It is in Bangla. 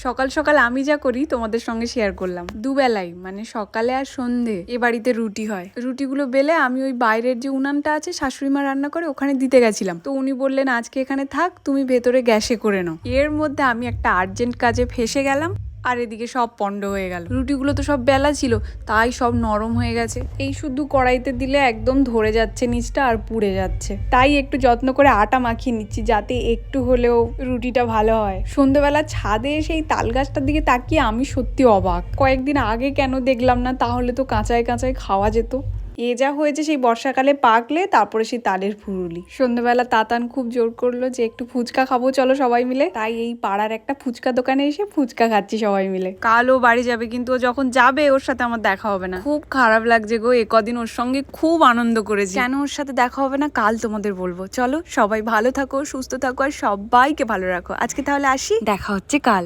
সকাল সকাল আমি যা করি তোমাদের সঙ্গে শেয়ার করলাম। দুবেলাই মানে সকালে আর সন্ধে এ বাড়িতে রুটি হয়। রুটিগুলো বেলে আমি ওই বাইরের যে উনানটা আছে শাশুড়ি মা রান্না করে ওখানে দিতে গেছিলাম। তো উনি বললেন আজকে এখানে থাক, তুমি ভেতরে গ্যাসে করে নাও। এর মধ্যে আমি একটা আর্জেন্ট কাজে ফেসে গেলাম আর এদিকে সব পন্ড হয়ে গেল। রুটিগুলো তো সব বেলা ছিল, তাই সব নরম হয়ে গেছে। এই শুধু কড়াইতে দিলে একদম ধরে যাচ্ছে নিচটা আর পুড়ে যাচ্ছে। তাই একটু যত্ন করে আটা মাখিয়ে নিচ্ছি যাতে একটু হলেও রুটিটা ভালো হয়। সন্ধ্যেবেলা ছাদে এসে এই তাল গাছটার দিকে তাকিয়ে আমি সত্যি অবাক। কয়েকদিন আগে কেন দেখলাম না, তাহলে তো কাঁচায় কাঁচায় খাওয়া যেত। এ যা হয়েছে সেই বর্ষাকালে পাকলে তারপরে সেই তালের ফুরুলি। সন্ধ্যেবেলা তাতান খুব জোর করলো যে একটু ফুচকা খাবো চলো সবাই মিলে, তাই এই পাড়ার একটা ফুচকা দোকানে এসে ফুচকা খাচ্ছি সবাই মিলে। কাল ও বাড়ি যাবে, কিন্তু ও যখন যাবে ওর সাথে আমার দেখা হবে না। খুব খারাপ লাগছে গো, কদিন ওর সঙ্গে খুব আনন্দ করেছি। কেন ওর সাথে দেখা হবে না কাল তোমাদের বলবো। চলো সবাই ভালো থাকো, সুস্থ থাকো আর সবাইকে ভালো রাখো। আজকে তাহলে আসি, দেখা হচ্ছে কাল।